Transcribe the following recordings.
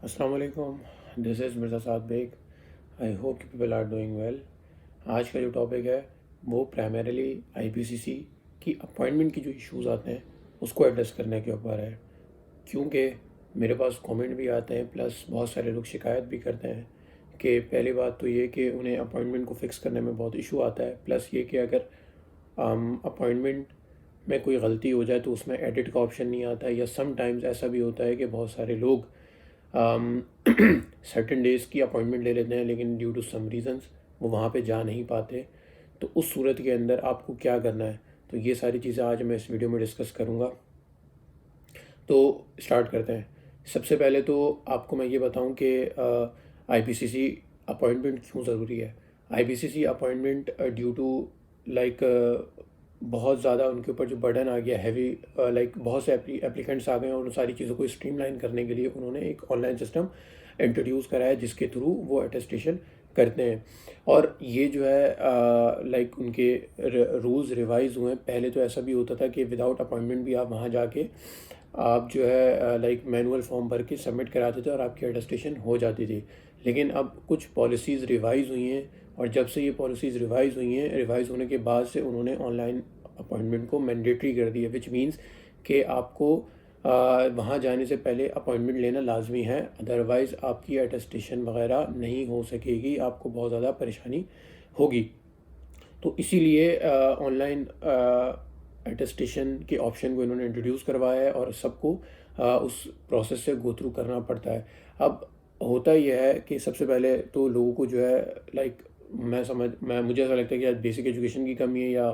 अस्सलाम वालेकुम, this is Mirza Saad Baig. I hope you people are doing well. आज का जो टॉपिक है वो प्राइमरीली आईपीसीसी की अपॉइंटमेंट की जो इश्यूज़ आते हैं उसको एड्रेस करने के ऊपर है, क्योंकि मेरे पास कमेंट भी आते हैं प्लस बहुत सारे लोग शिकायत भी करते हैं कि पहली बात तो ये कि उन्हें अपॉइंटमेंट को फ़िक्स करने में बहुत इशू आता है, प्लस ये कि अगर अपॉइंटमेंट में कोई गलती हो जाए तो उसमें एडिट का ऑप्शन नहीं आता है, या समटाइम्स ऐसा भी होता है कि बहुत सारे लोग सर्टेन डेज़ की अपॉइंटमेंट ले लेते हैं लेकिन ड्यू टू सम रीज़न्स वो वहाँ पे जा नहीं पाते। तो उस सूरत के अंदर आपको क्या करना है, तो ये सारी चीज़ें आज मैं इस वीडियो में डिस्कस करूँगा। तो स्टार्ट करते हैं। सबसे पहले तो आपको मैं ये बताऊं कि आईपीसीसी अपॉइंटमेंट क्यों ज़रूरी है। IPCC appointment due to like बहुत ज़्यादा उनके ऊपर जो बर्डन आ गया हैवी, लाइक बहुत से एप्लीकेंट्स आ गए और उन सारी चीज़ों को स्ट्रीमलाइन करने के लिए उन्होंने एक ऑनलाइन सिस्टम इंट्रोड्यूस करा है जिसके थ्रू वो अटेस्टेशन करते हैं। और ये जो है लाइक उनके रूल्स रिवाइज हुए हैं। पहले तो ऐसा भी होता था कि विदाउट अपॉइंटमेंट भी आप वहाँ जाके आप जो है लाइक मैनुअल फॉर्म भर के सबमिट कराते थे और आपकी अटेस्टेशन हो जाती थी। लेकिन अब कुछ पॉलिसीज़ रिवाइज़ हुई हैं, और जब से ये पॉलिसीज़ रिवाइज़ हुई हैं, रिवाइज़ होने के बाद से उन्होंने ऑनलाइन अपॉइंटमेंट को मैंडेटरी कर दिया, विच मीन्स कि आपको वहाँ जाने से पहले अपॉइंटमेंट लेना लाजमी है, अदरवाइज़ आपकी अटेस्टेशन वगैरह नहीं हो सकेगी, आपको बहुत ज़्यादा परेशानी होगी। तो इसीलिए ऑनलाइन अटेस्टेशन के ऑप्शन को इन्होंने इंट्रोड्यूस करवाया है और सबको उस प्रोसेस से गो थ्रू करना पड़ता है। अब होता यह है कि सबसे पहले तो लोगों को जो है लाइक मैं मुझे ऐसा लगता है कि आज बेसिक एजुकेशन की कमी है, या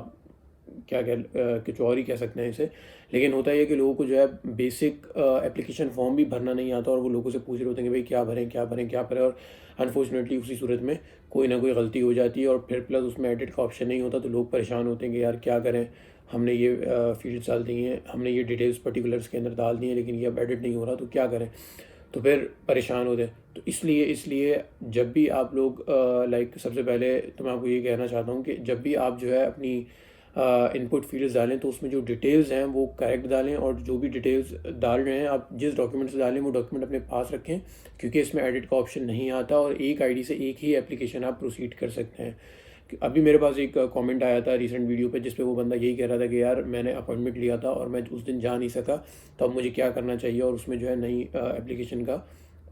क्या कह कुछ और ही कह सकते हैं इसे। लेकिन होता ही है कि लोगों को जो है बेसिक एप्लीकेशन फॉर्म भी भरना नहीं आता और वो लोगों से पूछ रहे होते हैं कि भाई क्या भरें क्या भरें क्या भरें, और अनफॉर्चुनेटली उसी सूरत में कोई ना कोई गलती हो जाती है और फिर प्लस उसमें एडिट का ऑप्शन नहीं होता, तो लोग परेशान होते हैं कि यार क्या करें, हमने ये फील्ड्स डाल दी हैं, हमने ये डिटेल्स पर्टिकुलर्स के अंदर डाल दी हैं, लेकिन ये अब एडिट नहीं हो रहा, तो क्या करें। तो फिर परेशान होते हैं। तो इसलिए जब भी आप लोग लाइक सबसे पहले तो मैं आपको ये कहना चाहता हूँ कि जब भी आप जो है अपनी इनपुट फील्ड्स डालें तो उसमें जो डिटेल्स हैं वो करेक्ट डालें, और जो भी डिटेल्स डाल रहे हैं आप जिस डॉक्यूमेंट से डालें वो डॉक्यूमेंट अपने पास रखें, क्योंकि इसमें एडिट का ऑप्शन नहीं आता और एक आईडी से एक ही एप्लीकेशन आप प्रोसीड कर सकते हैं। अभी मेरे पास एक कमेंट आया था रिसेंट वीडियो पे जिस पे वो बंदा यही कह रहा था कि यार मैंने अपॉइंटमेंट लिया था और मैं उस दिन जा नहीं सका, तो अब मुझे क्या करना चाहिए, और उसमें जो है नई एप्लीकेशन का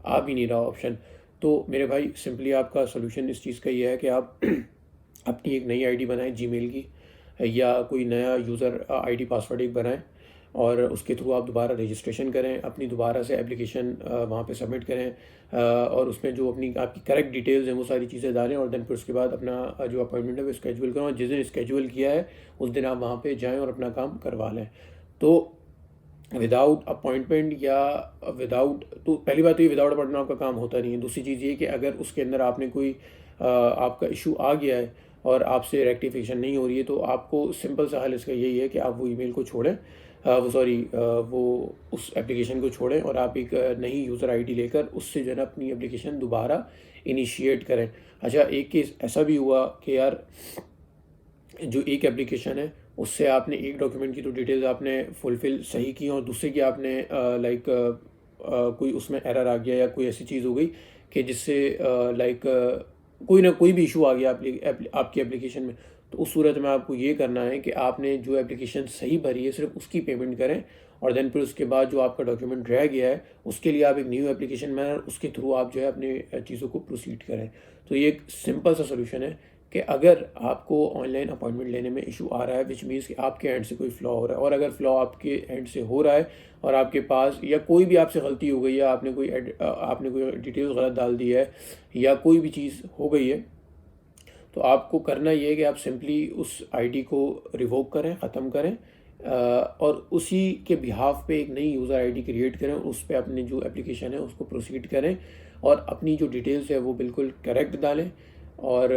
आ भी नहीं रहा ऑप्शन। तो मेरे भाई सिंपली आपका सोल्यूशन इस चीज़ का ये है कि आप अपनी एक नई आईडी बनाएं जीमेल की, या कोई नया यूज़र आईडी पासवर्ड एक बनाएं, और उसके थ्रू आप दोबारा रजिस्ट्रेशन करें, अपनी दोबारा से एप्लीकेशन वहाँ पे सबमिट करें, और उसमें जो अपनी आपकी करेक्ट डिटेल्स हैं वो सारी चीज़ें डालें, और देन फिर उसके बाद अपना जो अपॉइंटमेंट है वो स्केड्यूल करें, और जिस दिन स्केड्यूल किया है उस दिन आप वहाँ पे जाएं और अपना काम करवा लें। तो विदाउट अपॉइंटमेंट या विदाउट, तो पहली बात तो ये विदाउट अपॉइंटमेंट आपका काम होता नहीं है। दूसरी चीज़ ये कि अगर उसके अंदर आपने कोई आपका इशू आ गया है और आपसे रेक्टिफिकेशन नहीं हो रही है, तो आपको सिंपल सा हल इसका यही है कि आप वो ईमेल को छोड़ें, वो उस एप्लीकेशन को छोड़ें और आप एक नई यूज़र आईडी लेकर उससे जो है ना अपनी एप्लीकेशन दोबारा इनिशिएट करें। अच्छा, एक केस ऐसा भी हुआ कि यार जो एक एप्लीकेशन है उससे आपने एक डॉक्यूमेंट की तो डिटेल्स आपने फुलफ़िल सही की, और दूसरे की आपने लाइक कोई उसमें एरर आ गया या कोई ऐसी चीज़ हो गई कि जिससे लाइक कोई ना कोई भी इशू आ गया आपकी एप्लीकेशन में। तो उस सूरत में आपको ये करना है कि आपने जो एप्लीकेशन सही भरी है सिर्फ उसकी पेमेंट करें, और देन फिर उसके बाद जो आपका डॉक्यूमेंट रह गया है उसके लिए आप एक न्यू एप्लीकेशन बनाएं, उसके थ्रू आप जो है अपने चीज़ों को प्रोसीड करें। तो ये एक सिंपल सा सोल्यूशन है कि अगर आपको ऑनलाइन अपॉइंटमेंट लेने में इशू आ रहा है, विच मीन्स कि आपके एंड से कोई फ्लॉ हो रहा है, और अगर फ्लॉ आपके एंड से हो रहा है और आपके पास या कोई भी आपसे गलती हो गई है, आपने कोई डिटेल्स गलत डाल दी है या कोई भी चीज़ हो गई है, तो आपको करना ये है कि आप सिंपली उस आईडी को रिवोक करें, ख़त्म करें, और उसी के बिहाफ पे एक नई यूज़र आईडी क्रिएट करें, उस पर अपनी जो एप्लीकेशन है उसको प्रोसीड करें, और अपनी जो डिटेल्स है वो बिल्कुल करेक्ट डालें। और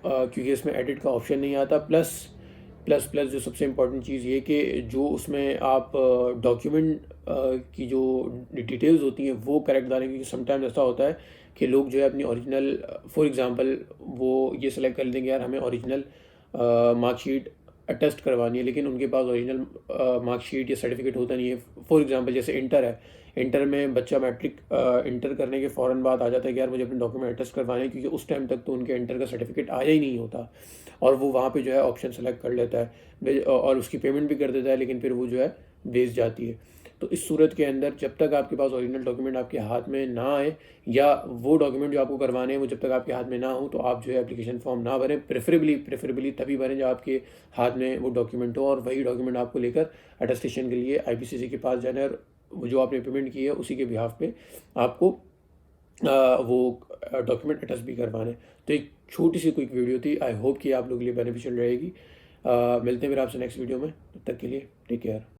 क्योंकि इसमें एडिट का ऑप्शन नहीं आता, प्लस प्लस प्लस जो सबसे इम्पोर्टेंट चीज़ ये कि जो उसमें आप डॉक्यूमेंट की जो डिटेल्स होती हैं वो करेक्ट डालें, क्योंकि समटाइम्स ऐसा होता है कि लोग जो है अपनी ओरिजिनल, फॉर एग्जांपल वो ये सेलेक्ट कर लेंगे यार हमें ओरिजिनल मार्कशीट अटेस्ट करवानी है, लेकिन उनके पास ओरिजिनल मार्कशीट या सर्टिफिकेट होता नहीं है। फॉर एग्जांपल जैसे इंटर है, इंटर में बच्चा मैट्रिक इंटर करने के फ़ौरन बाद आ जाता है कि यार मुझे अपने डॉक्यूमेंट अटेस्ट करवाने हैं, क्योंकि उस टाइम तक तो उनके इंटर का सर्टिफिकेट आया ही नहीं होता, और वो वहाँ पे जो है ऑप्शन सेलेक्ट कर लेता है और उसकी पेमेंट भी कर देता है, लेकिन फिर वो जो है वेस्ट जाती है। तो इस सूरत के अंदर जब तक आपके पास ओरिजिनल डॉक्यूमेंट आपके हाथ में ना आए, या वो डॉक्यूमेंट जो आपको करवाने हैं वो जब तक आपके हाथ में ना हो, तो आप जो है एप्लीकेशन फॉर्म ना भरें। प्रेफरेबली तभी भरें जब आपके हाथ में वो डॉक्यूमेंट हो, और वही डॉक्यूमेंट आपको लेकर अटेस्टेशन के लिए IPCC के पास जाना है, और वो जो आपने पेमेंट की है उसी के बिहाफ पे आपको वो डॉक्यूमेंट अटेस्ट भी करवाने। तो एक छोटी सी क्विक वीडियो थी, आई होप कि आप लोगों के लिए बेनिफिशियल रहेगी। मिलते हैं फिर आपसे नेक्स्ट वीडियो में, तब तक के लिए टेक केयर।